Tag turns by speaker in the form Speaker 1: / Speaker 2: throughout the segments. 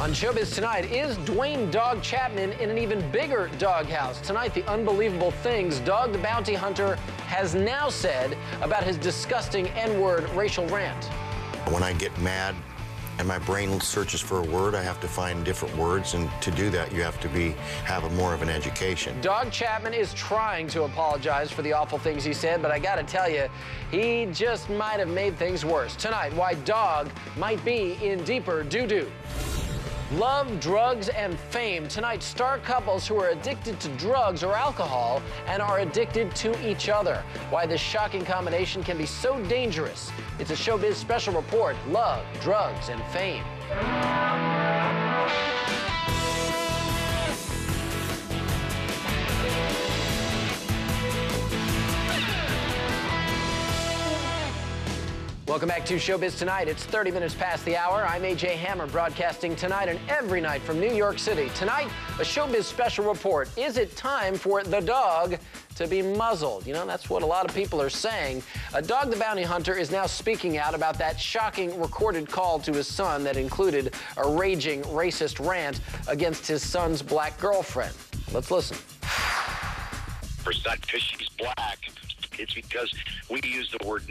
Speaker 1: On Showbiz Tonight, is Dwayne Dog Chapman in an even bigger doghouse? Tonight, the unbelievable things Dog the Bounty Hunter has now said about his disgusting N-word racial rant.
Speaker 2: When I get mad and my brain searches for a word, I have to find different words, and to do that, you have to have more of an education.
Speaker 1: Dog Chapman is trying to apologize for the awful things he said, but I gotta tell you, he just might have made things worse. Tonight, why Dog might be in deeper doo-doo. Love, drugs, and fame. Tonight, star couples who are addicted to drugs or alcohol and are addicted to each other. Why this shocking combination can be so dangerous. It's a Showbiz special report, Love, Drugs, and Fame. Welcome back to Showbiz Tonight. It's 30 minutes past the hour. I'm A.J. Hammer, broadcasting tonight and every night from New York City. Tonight, a Showbiz special report. Is it time for the dog to be muzzled? You know, that's what a lot of people are saying. Dog the Bounty Hunter is now speaking out about that shocking recorded call to his son that included a raging racist rant against his son's black girlfriend. Let's listen.
Speaker 3: It's not because she's black. It's because we use the word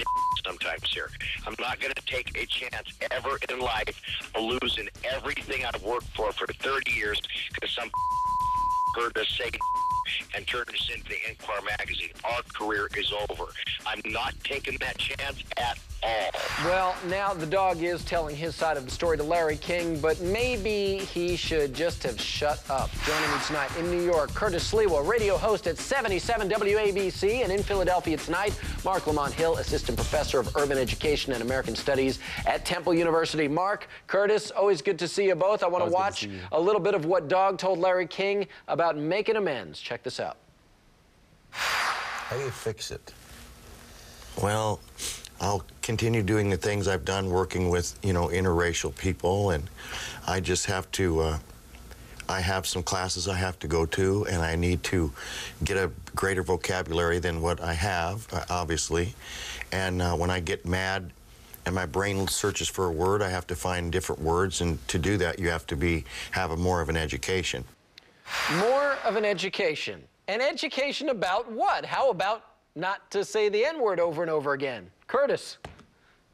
Speaker 3: sometimes here. I'm not going to take a chance ever in life of losing everything I've worked for 30 years because some heard us say and turned us into the Inquirer magazine. Our career is over. I'm not taking that chance at all.
Speaker 1: Well, now the dog is telling his side of the story to Larry King, but maybe he should just have shut up. Joining me tonight in New York, Curtis Sliwa, radio host at 77 WABC, and in Philadelphia tonight, Marc Lamont Hill, assistant professor of urban education and American studies at Temple University. Marc, Curtis, always good to see you both. I want to watch a little bit of what Dog told Larry King about making amends. Check this out.
Speaker 4: How do you fix it?
Speaker 2: Well, I'll continue doing the things I've done, working with, interracial people, and I just have to, I have some classes I have to go to, and I need to get a greater vocabulary than what I have, obviously. And when I get mad and my brain searches for a word, I have to find different words, and to do that, you have to have more of an education.
Speaker 1: More of an education. An education about what? How about not to say the N-word over and over again? Curtis.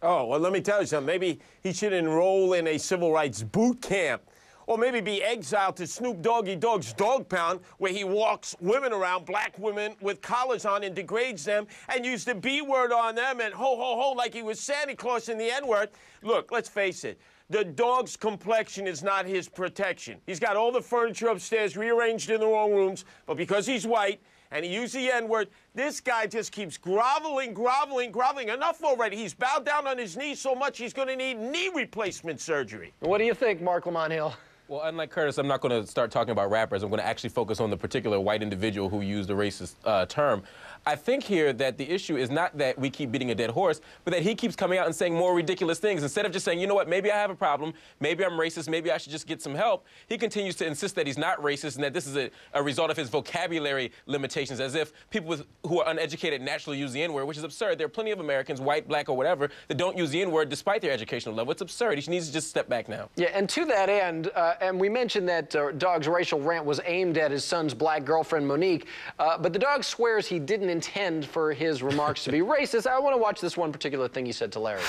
Speaker 5: Oh, well, let me tell you something. Maybe he should enroll in a civil rights boot camp. Or maybe be exiled to Snoop Doggy Dogg's dog pound, where he walks women around, black women, with collars on and degrades them and used the B word on them and ho, ho, ho, like he was Santa Claus in the N-word. Look, let's face it. The dog's complexion is not his protection. He's got all the furniture upstairs rearranged in the wrong rooms, but because he's white and he used the N-word, this guy just keeps groveling, groveling, groveling. Enough already. He's bowed down on his knees so much he's going to need knee replacement surgery.
Speaker 1: What do you think, Marc Lamont Hill?
Speaker 6: Well, unlike Curtis, I'm not going to start talking about rappers. I'm going to actually focus on the particular white individual who used a racist term. I think here that the issue is not that we keep beating a dead horse, but that he keeps coming out and saying more ridiculous things. Instead of just saying, you know what, maybe I have a problem, maybe I'm racist, maybe I should just get some help, he continues to insist that he's not racist and that this is a result of his vocabulary limitations, as if people who are uneducated naturally use the N-word, which is absurd. There are plenty of Americans, white, black, or whatever, that don't use the N-word despite their educational level. It's absurd. He needs to just step back now.
Speaker 1: Yeah, and to that end, and we mentioned that Dog's racial rant was aimed at his son's black girlfriend, Monique, but the dog swears he didn't intend for his remarks to be racist. I want to watch this one particular thing he said to Larry.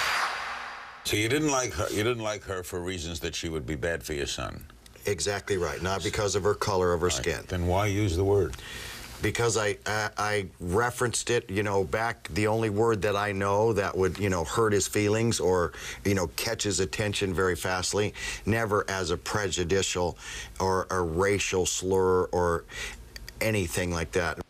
Speaker 4: So you didn't like her. You didn't like her for reasons that she would be bad for your son.
Speaker 2: Exactly right. Not because of her color of her skin.
Speaker 4: Then why use the word?
Speaker 2: Because I referenced it, back, the only word that I know that would, hurt his feelings or, catch his attention very fastly, never as a prejudicial or a racial slur or anything like that.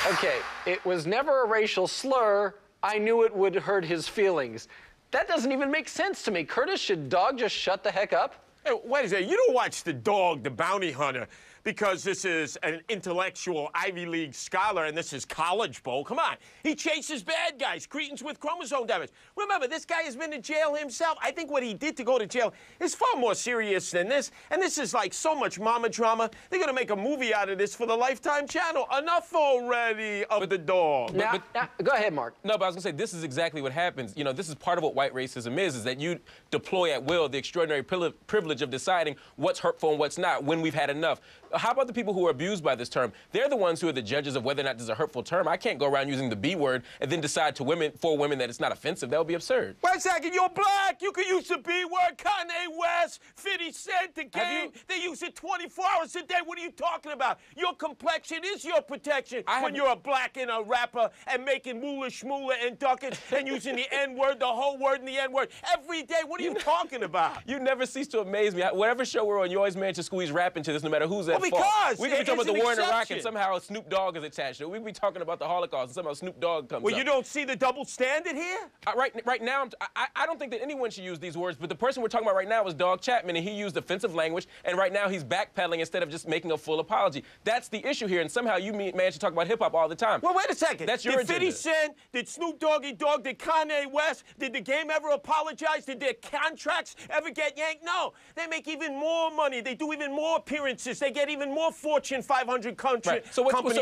Speaker 1: Okay, it was never a racial slur. I knew it would hurt his feelings. That doesn't even make sense to me. Curtis, should Dog just shut the heck up?
Speaker 5: Hey, wait a second. You don't watch the Dog, the Bounty Hunter. because this is an intellectual Ivy League scholar and this is college bowl. Come on. He chases bad guys, cretins with chromosome damage. Remember, this guy has been to jail himself. I think what he did to go to jail is far more serious than this. And this is like so much mama drama. They're going to make a movie out of this for the Lifetime channel. Enough already of the dog.
Speaker 1: Now, go ahead, Mark.
Speaker 6: No, but I was going to say, this is exactly what happens. You know, this is part of what white racism is that you deploy at will the extraordinary privilege of deciding what's hurtful and what's not when we've had enough. How about the people who are abused by this term? They're the ones who are the judges of whether or not this is a hurtful term. I can't go around using the B word and then decide for women that it's not offensive. That would be absurd.
Speaker 5: Wait a second, you're black. You can use the B word. Kanye West, 50 Cent, the game. They use it 24 hours a day. What are you talking about? Your complexion is your protection when you're a black and a rapper and making moolah shmoolah and ducats and using the N-word, the whole word and the N-word every day. What are you talking about?
Speaker 6: You never cease to amaze me. Whatever show we're on, you always manage to squeeze rap into this no matter who's at fault.
Speaker 5: Because
Speaker 6: we could be talking about the war in Iraq and somehow Snoop Dogg is attached to it. We could be talking about the Holocaust and somehow Snoop Dogg comes up.
Speaker 5: Well, you don't see the double standard here?
Speaker 6: Right now, I don't think that anyone should use these words, but the person we're talking about right now is Dog Chapman, and he used offensive language, and right now he's backpedaling instead of just making a full apology. That's the issue here, and somehow you manage to talk about hip-hop all the time.
Speaker 5: Well, wait a second.
Speaker 6: That's your agenda.
Speaker 5: Did 50 Cent, did Snoop Doggy Dogg, did Kanye West, did the game ever apologize? Did their contracts ever get yanked? No. They make even more money. They do even more appearances. They get even more Fortune 500 company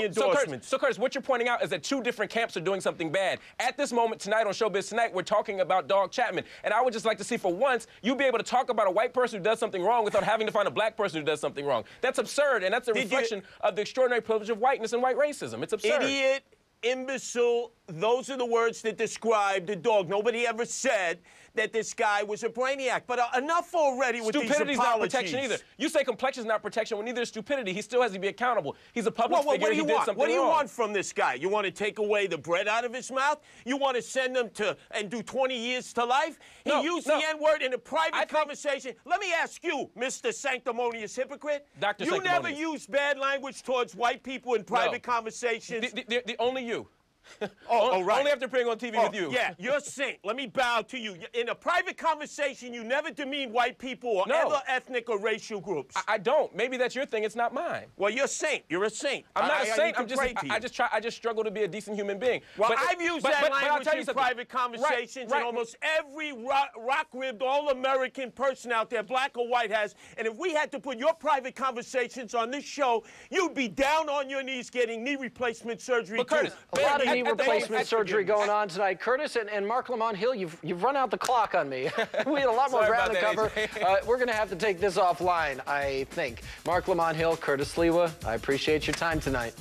Speaker 5: endorsements.
Speaker 6: So, Curtis, what you're pointing out is that two different camps are doing something bad. At this moment tonight on Showbiz Tonight, we're talking about Dog Chapman. And I would just like to see for once you be able to talk about a white person who does something wrong without having to find a black person who does something wrong. That's absurd, and that's a reflection of the extraordinary privilege of whiteness and white racism. It's absurd.
Speaker 5: Idiot, imbecile, those are the words that describe the dog. Nobody ever said that this guy was a brainiac. But enough already with these apologies.
Speaker 6: Stupidity's not protection either. You say complexion's not protection when neither is stupidity. He still has to be accountable. He's a public figure.
Speaker 5: What do you want? What do you
Speaker 6: wrong.
Speaker 5: want from this guy? You want to take away the bread out of his mouth? You want to send him to and do 20 years to life? He used the N-word in a private conversation. Let me ask you, Mr. Sanctimonious Hypocrite.
Speaker 6: Dr.
Speaker 5: You never use bad language towards white people in private conversations?
Speaker 6: The only you.
Speaker 5: Right.
Speaker 6: Only after appearing on TV with you.
Speaker 5: Yeah, you're a saint. Let me bow to you. In a private conversation, you never demean white people or other ethnic or racial groups.
Speaker 6: I don't. Maybe that's your thing. It's not mine.
Speaker 5: Well, you're a saint. You're a saint.
Speaker 6: I'm not a saint. I just struggle to be a decent human being.
Speaker 5: Well, I've used that language in private conversations, and almost every rock-ribbed, all-American person out there, black or white, has. And if we had to put your private conversations on this show, you'd be down on your knees getting knee replacement surgery.
Speaker 6: But Curtis,
Speaker 1: a lot of knee replacement surgery going on tonight. Curtis and Marc Lamont Hill, you've run out the clock on me. We had a lot more ground to cover. We're going to have to take this offline, I think. Marc Lamont Hill, Curtis Sliwa, I appreciate your time tonight.